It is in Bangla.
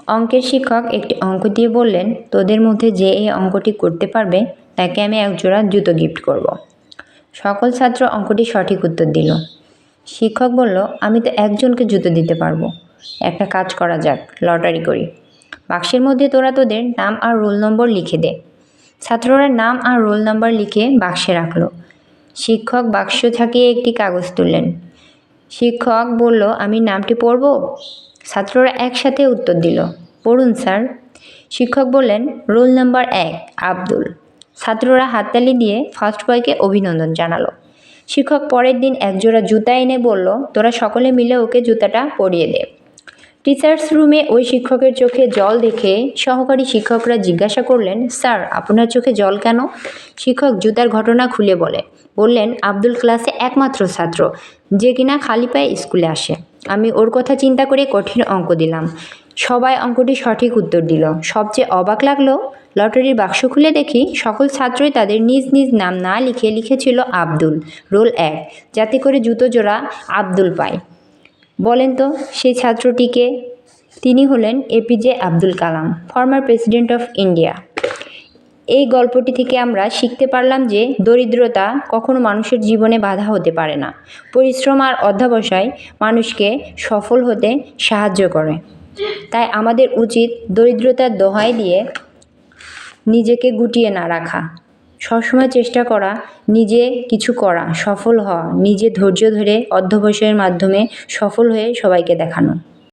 অঙ্কের শিক্ষক একটি অঙ্ক দিয়ে বললেন, তোদের মধ্যে যে এই অঙ্কটি করতে পারবে তাকে আমি একজোড়া জুতো গিফট করব। সকল ছাত্র অঙ্কটি সঠিক উত্তর দিল। শিক্ষক বলল, আমি তো একজনকে জুতো দিতে পারবো। একটা কাজ করা যাক, লটারি করি। বাক্সের মধ্যে তোরা তোদের নাম আর রোল নম্বর লিখে দে। ছাত্ররা নাম আর রোল নম্বর লিখে বাক্সে রাখলো। শিক্ষক বাক্স ঝাঁকিয়ে একটি কাগজ তুললেন। শিক্ষক বলল, আমি নামটি পড়ব? ছাত্ররা একসাথে উত্তর দিল, পড়ুন স্যার। শিক্ষক বললেন, রোল নাম্বার 1 আব্দুল। ছাত্ররা হাততালি দিয়ে ফার্স্ট বয়কে অভিনন্দন জানালো। শিক্ষক পরের দিন একজোড়া জুতা এনে বলল, তোরা সকলে মিলে ওকে জুতাটা পরিয়ে দে। টিচার্স রুমে ওই শিক্ষকের চোখে জল দেখে সহকারী শিক্ষকরা জিজ্ঞাসা করলেন, স্যার আপনার চোখে জল কেন? শিক্ষক জুতার ঘটনা খুলে বললেন, আব্দুল ক্লাসে একমাত্র ছাত্র যে কিনা খালি পায়ে স্কুলে আসে। আমি ওর কথা চিন্তা করে কঠিন অঙ্ক দিলাম। সবাই অঙ্কটি সঠিক উত্তর দিল। সবচেয়ে অবাক লাগলো, লটারির বাক্স খুলে দেখি সকল ছাত্রই তাদের নিজ নিজ নাম না লিখে লিখেছিল আব্দুল, রোল 1, যাতে করে জুতো জোড়া আব্দুল পায়। বলেন তো সেই ছাত্রটিকে? তিনি হলেন APJ Abdul Kalam, former president of India. এই গল্পটি থেকে আমরা শিখতে পারলাম যে দরিদ্রতা কখনো মানুষের জীবনে বাধা হতে পারে না। পরিশ্রম আর অধ্যবসায় মানুষকে সফল হতে সাহায্য করে। তাই আমাদের উচিত দরিদ্রতার দোহাই দিয়ে নিজেকে গুটিয়ে না রাখা, সবসময় চেষ্টা করা, নিজে কিছু করা, সফল হওয়া, নিজে ধৈর্য ধরে অধ্যবসায়ের মাধ্যমে সফল হয়ে সবাইকে দেখানো।